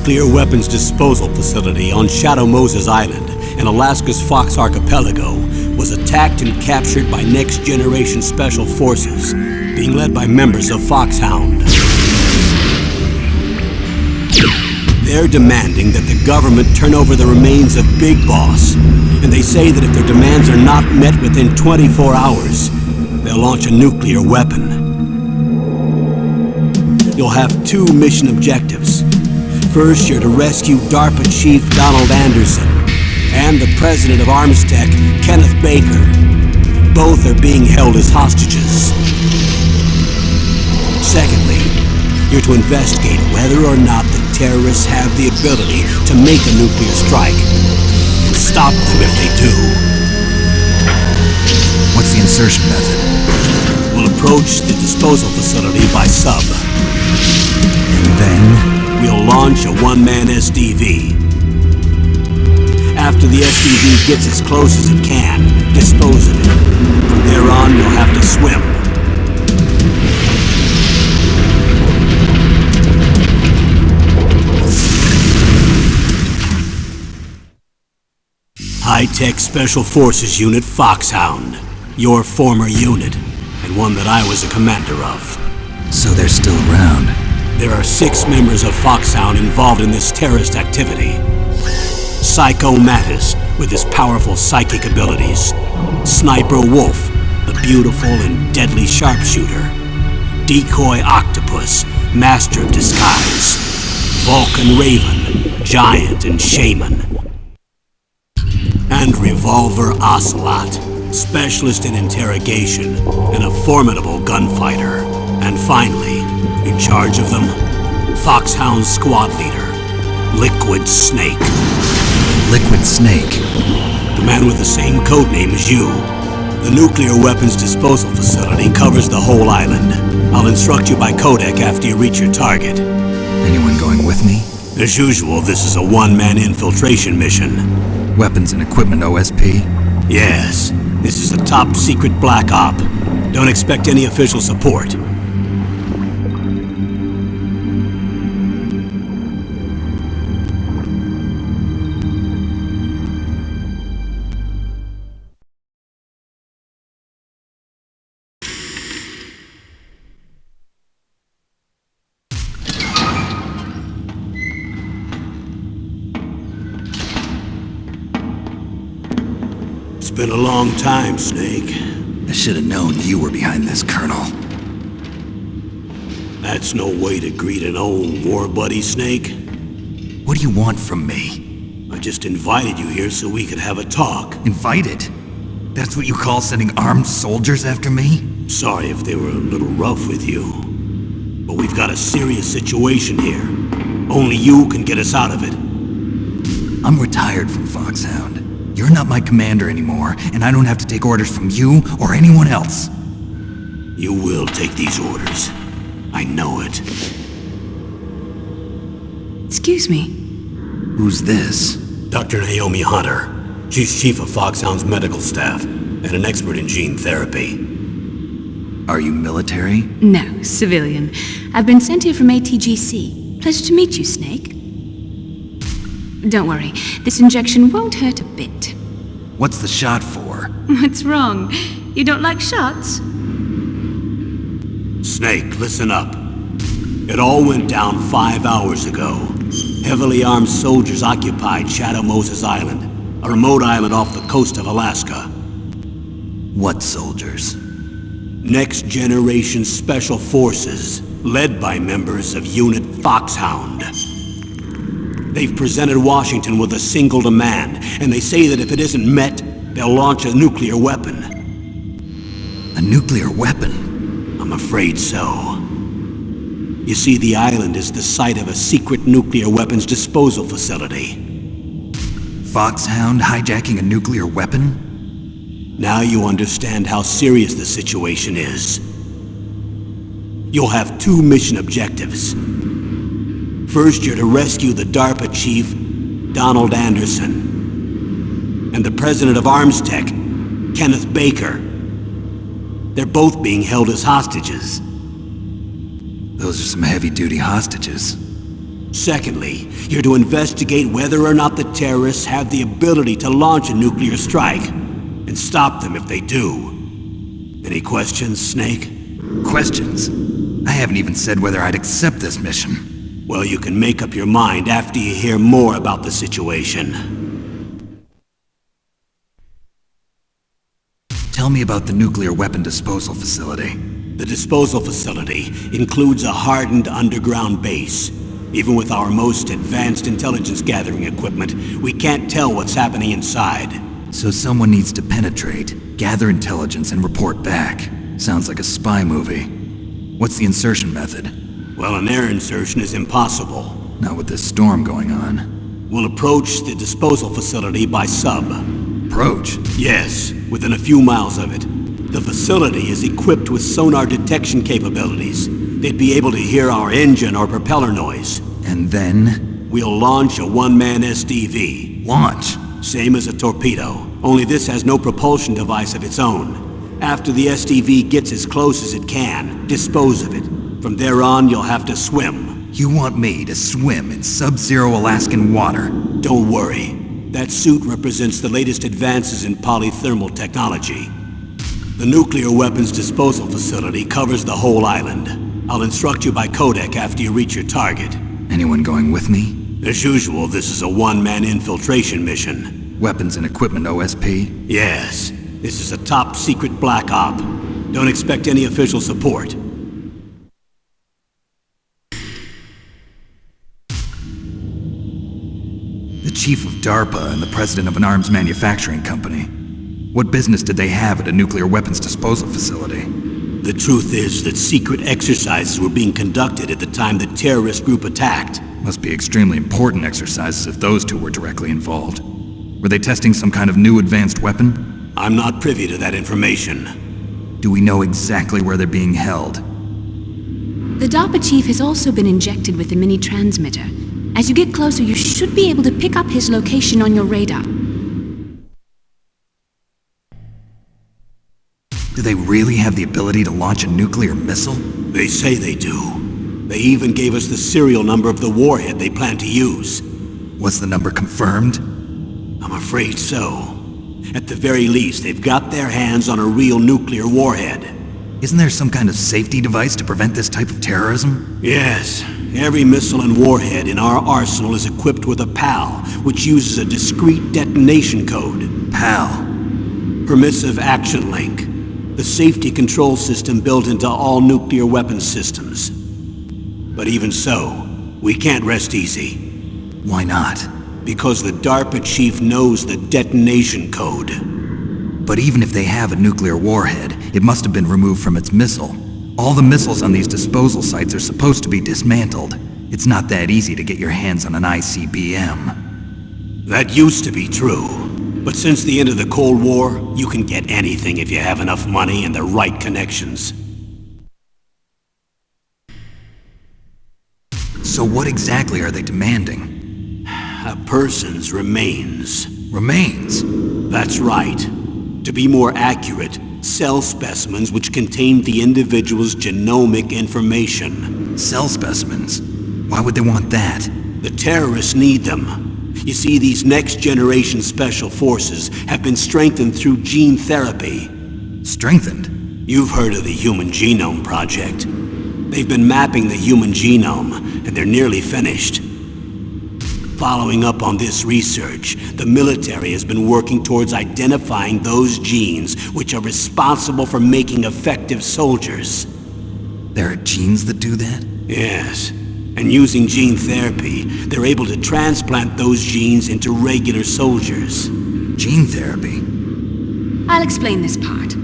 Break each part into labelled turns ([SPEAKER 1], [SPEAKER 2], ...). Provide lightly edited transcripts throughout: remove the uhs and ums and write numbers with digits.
[SPEAKER 1] nuclear weapons disposal facility on Shadow Moses Island in Alaska's Fox Archipelago was attacked and captured by next-generation special forces, being led by members of Foxhound. They're demanding that the government turn over the remains of Big Boss, and they say that if their demands are not met within 24 hours, they'll launch a nuclear weapon. You'll have two mission objectives. First, you're to rescue DARPA Chief Donald Anderson and the President of Armstech, Kenneth Baker. Both are being held as hostages. Secondly, you're to investigate whether or not the terrorists have the ability to make a nuclear strike and stop them if they do.
[SPEAKER 2] What's the insertion method?
[SPEAKER 1] We'll approach the disposal facility by sub.
[SPEAKER 2] And then?
[SPEAKER 1] We'll launch a one-man SDV. After the SDV gets as close as it can, dispose of it. From there on, you'll have to swim. High-Tech Special Forces Unit Foxhound. Your former unit, and one that I was a commander of.
[SPEAKER 2] So they're still around.
[SPEAKER 1] There are 6 members of Foxhound involved in this terrorist activity. Psycho Mattis, with his powerful psychic abilities. Sniper Wolf, the beautiful and deadly sharpshooter. Decoy Octopus, master of disguise. Vulcan Raven, giant and shaman. And Revolver Ocelot, specialist in interrogation and a formidable gunfighter. And finally, in charge of them, Foxhound's squad leader, Liquid Snake.
[SPEAKER 2] Liquid Snake?
[SPEAKER 1] The man with the same codename as you. The nuclear weapons disposal facility covers the whole island. I'll instruct you by codec after you reach your target.
[SPEAKER 2] Anyone going with me?
[SPEAKER 1] As usual, this is a one-man infiltration mission.
[SPEAKER 2] Weapons and equipment OSP?
[SPEAKER 1] Yes. This is a top-secret black op. Don't expect any official support. It's been a long time, Snake.
[SPEAKER 2] I should have known you were behind this, Colonel.
[SPEAKER 1] That's no way to greet an old war buddy, Snake.
[SPEAKER 2] What do you want from me?
[SPEAKER 1] I just invited you here so we could have a talk.
[SPEAKER 2] Invited? That's what you call sending armed soldiers after me?
[SPEAKER 1] Sorry if they were a little rough with you. But we've got a serious situation here. Only you can get us out of it.
[SPEAKER 2] I'm retired from Foxhound. You're not my commander anymore, and I don't have to take orders from you or anyone else.
[SPEAKER 1] You will take these orders. I know it.
[SPEAKER 3] Excuse me.
[SPEAKER 2] Who's this?
[SPEAKER 1] Dr. Naomi Hunter. She's chief of Foxhound's medical staff and an expert in gene therapy.
[SPEAKER 2] Are you military?
[SPEAKER 3] No, civilian. I've been sent here from ATGC. Pleasure to meet you, Snake. Don't worry, this injection won't hurt a bit.
[SPEAKER 2] What's the shot for?
[SPEAKER 3] What's wrong? You don't like shots?
[SPEAKER 1] Snake, listen up. It all went down 5 hours ago. Heavily armed soldiers occupied Shadow Moses Island, a remote island off the coast of Alaska.
[SPEAKER 2] What soldiers?
[SPEAKER 1] Next generation special forces, led by members of Unit Foxhound. They've presented Washington with a single demand, and they say that if it isn't met, they'll launch a nuclear weapon.
[SPEAKER 2] A nuclear weapon?
[SPEAKER 1] I'm afraid so. You see, the island is the site of a secret nuclear weapons disposal facility.
[SPEAKER 2] Foxhound hijacking a nuclear weapon?
[SPEAKER 1] Now you understand how serious the situation is. You'll have 2 mission objectives. First, you're to rescue the DARPA chief, Donald Anderson, and the president of Armstech, Kenneth Baker. They're both being held as hostages.
[SPEAKER 2] Those are some heavy-duty hostages.
[SPEAKER 1] Secondly, you're to investigate whether or not the terrorists have the ability to launch a nuclear strike, and stop them if they do. Any questions, Snake?
[SPEAKER 2] Questions? I haven't even said whether I'd accept this mission.
[SPEAKER 1] Well, you can make up your mind after you hear more about the situation.
[SPEAKER 2] Tell me about the nuclear weapon disposal facility.
[SPEAKER 1] The disposal facility includes a hardened underground base. Even with our most advanced intelligence gathering equipment, we can't tell what's happening inside.
[SPEAKER 2] So someone needs to penetrate, gather intelligence, and report back. Sounds like a spy movie. What's the insertion method?
[SPEAKER 1] Well, an air insertion is impossible.
[SPEAKER 2] Not with this storm going on.
[SPEAKER 1] We'll approach the disposal facility by sub.
[SPEAKER 2] Approach?
[SPEAKER 1] Yes, within a few miles of it. The facility is equipped with sonar detection capabilities. They'd be able to hear our engine or propeller noise.
[SPEAKER 2] And then?
[SPEAKER 1] We'll launch a one-man SDV.
[SPEAKER 2] Launch?
[SPEAKER 1] Same as a torpedo, only this has no propulsion device of its own. After the SDV gets as close as it can, dispose of it. From there on, you'll have to swim.
[SPEAKER 2] You want me to swim in sub-zero Alaskan water?
[SPEAKER 1] Don't worry. That suit represents the latest advances in polythermal technology. The nuclear weapons disposal facility covers the whole island. I'll instruct you by codec after you reach your target.
[SPEAKER 2] Anyone going with me?
[SPEAKER 1] As usual, this is a one-man infiltration mission.
[SPEAKER 2] Weapons and equipment OSP?
[SPEAKER 1] Yes. This is a top-secret black op. Don't expect any official support.
[SPEAKER 2] The chief of DARPA and the president of an arms manufacturing company. What business did they have at a nuclear weapons disposal facility?
[SPEAKER 1] The truth is that secret exercises were being conducted at the time the terrorist group attacked.
[SPEAKER 2] Must be extremely important exercises if those two were directly involved. Were they testing some kind of new advanced weapon?
[SPEAKER 1] I'm not privy to that information.
[SPEAKER 2] Do we know exactly where they're being held?
[SPEAKER 3] The DARPA chief has also been injected with a mini transmitter. As you get closer, you should be able to pick up his location on your radar.
[SPEAKER 2] Do they really have the ability to launch a nuclear missile?
[SPEAKER 1] They say they do. They even gave us the serial number of the warhead they plan to use.
[SPEAKER 2] Was the number confirmed?
[SPEAKER 1] I'm afraid so. At the very least, they've got their hands on a real nuclear warhead.
[SPEAKER 2] Isn't there some kind of safety device to prevent this type of terrorism?
[SPEAKER 1] Yes. Every missile and warhead in our arsenal is equipped with a PAL, which uses a discrete detonation code.
[SPEAKER 2] PAL?
[SPEAKER 1] Permissive Action Link. The safety control system built into all nuclear weapons systems. But even so, we can't rest easy.
[SPEAKER 2] Why not?
[SPEAKER 1] Because the DARPA chief knows the detonation code.
[SPEAKER 2] But even if they have a nuclear warhead, it must have been removed from its missile. All the missiles on these disposal sites are supposed to be dismantled. It's not that easy to get your hands on an ICBM.
[SPEAKER 1] That used to be true. But since the end of the Cold War, you can get anything if you have enough money and the right connections.
[SPEAKER 2] So what exactly are they demanding?
[SPEAKER 1] A person's remains.
[SPEAKER 2] Remains?
[SPEAKER 1] That's right. To be more accurate, cell specimens which contain the individual's genomic information.
[SPEAKER 2] Cell specimens? Why would they want that?
[SPEAKER 1] The terrorists need them. You see, these next-generation special forces have been strengthened through gene therapy.
[SPEAKER 2] Strengthened?
[SPEAKER 1] You've heard of the Human Genome Project. They've been mapping the human genome, and they're nearly finished. Following up on this research, the military has been working towards identifying those genes which are responsible for making effective soldiers.
[SPEAKER 2] There are genes that do that?
[SPEAKER 1] Yes. And using gene therapy, they're able to transplant those genes into regular soldiers.
[SPEAKER 2] Gene therapy?
[SPEAKER 3] I'll explain this part.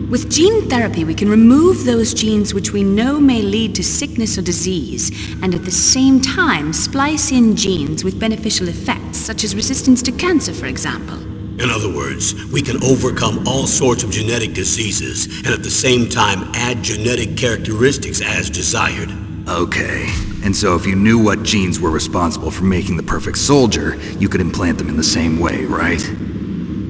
[SPEAKER 3] With gene therapy, we can remove those genes which we know may lead to sickness or disease, and at the same time splice in genes with beneficial effects, such as resistance to cancer, for example.
[SPEAKER 1] In other words, we can overcome all sorts of genetic diseases, and at the same time add genetic characteristics as desired.
[SPEAKER 2] Okay. And so if you knew what genes were responsible for making the perfect soldier, you could implant them in the same way, right?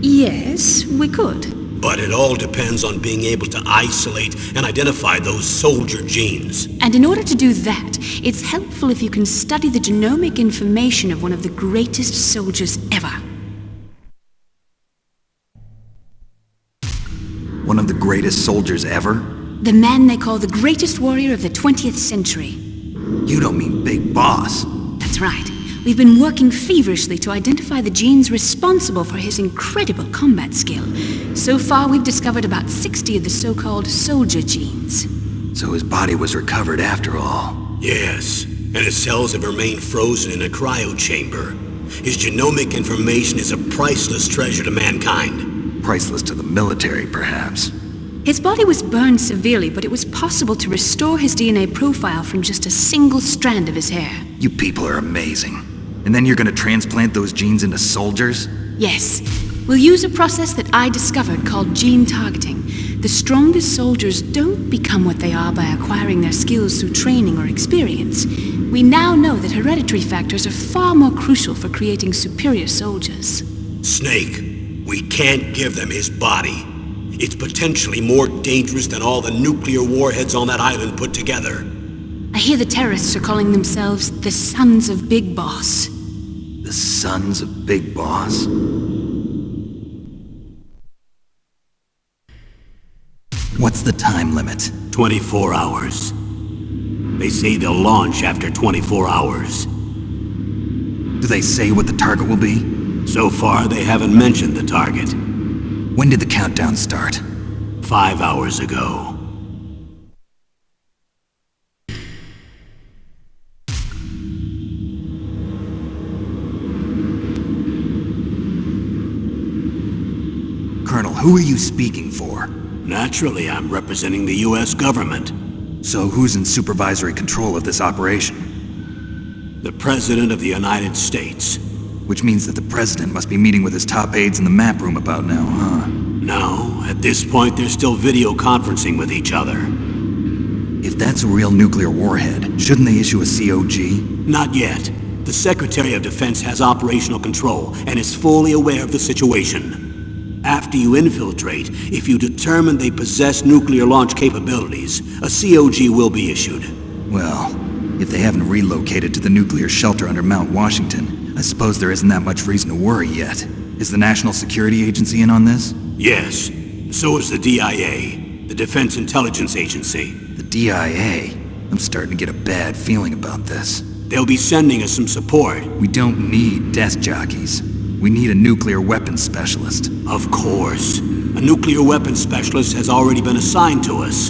[SPEAKER 3] Yes, we could.
[SPEAKER 1] But it all depends on being able to isolate and identify those soldier genes.
[SPEAKER 3] And in order to do that, it's helpful if you can study the genomic information of one of the greatest soldiers ever.
[SPEAKER 2] One of the greatest soldiers ever?
[SPEAKER 3] The man they call the greatest warrior of the 20th century.
[SPEAKER 2] You don't mean Big Boss.
[SPEAKER 3] That's right. We've been working feverishly to identify the genes responsible for his incredible combat skill. So far, we've discovered about 60 of the so-called soldier genes.
[SPEAKER 2] So his body was recovered after all.
[SPEAKER 1] Yes, and his cells have remained frozen in a cryo chamber. His genomic information is a priceless treasure to mankind.
[SPEAKER 2] Priceless to the military, perhaps.
[SPEAKER 3] His body was burned severely, but it was possible to restore his DNA profile from just a single strand of his hair.
[SPEAKER 2] You people are amazing. And then you're gonna transplant those genes into soldiers?
[SPEAKER 3] Yes. We'll use a process that I discovered called gene targeting. The strongest soldiers don't become what they are by acquiring their skills through training or experience. We now know that hereditary factors are far more crucial for creating superior soldiers.
[SPEAKER 1] Snake, we can't give them his body. It's potentially more dangerous than all the nuclear warheads on that island put together.
[SPEAKER 3] I hear the terrorists are calling themselves the Sons of Big Boss.
[SPEAKER 2] The Sons of Big Boss? What's the time limit?
[SPEAKER 1] 24 hours. They say they'll launch after 24 hours.
[SPEAKER 2] Do they say what the target will be?
[SPEAKER 1] So far, they haven't mentioned the target.
[SPEAKER 2] When did the countdown start?
[SPEAKER 1] 5 hours ago.
[SPEAKER 2] Colonel, who are you speaking for?
[SPEAKER 1] Naturally, I'm representing the U.S. government.
[SPEAKER 2] So who's in supervisory control of this operation?
[SPEAKER 1] The President of the United States.
[SPEAKER 2] Which means that the President must be meeting with his top aides in the map room about now, huh?
[SPEAKER 1] No, at this point they're still video conferencing with each other.
[SPEAKER 2] If that's a real nuclear warhead, shouldn't they issue a COG?
[SPEAKER 1] Not yet. The Secretary of Defense has operational control and is fully aware of the situation. After you infiltrate, if you determine they possess nuclear launch capabilities, a COG will be issued.
[SPEAKER 2] Well, if they haven't relocated to the nuclear shelter under Mount Washington, I suppose there isn't that much reason to worry yet. Is the National Security Agency in on this?
[SPEAKER 1] Yes. So is the DIA, the Defense Intelligence Agency.
[SPEAKER 2] The DIA? I'm starting to get a bad feeling about this.
[SPEAKER 1] They'll be sending us some support.
[SPEAKER 2] We don't need desk jockeys. We need a nuclear weapons specialist.
[SPEAKER 1] Of course. A nuclear weapons specialist has already been assigned to us.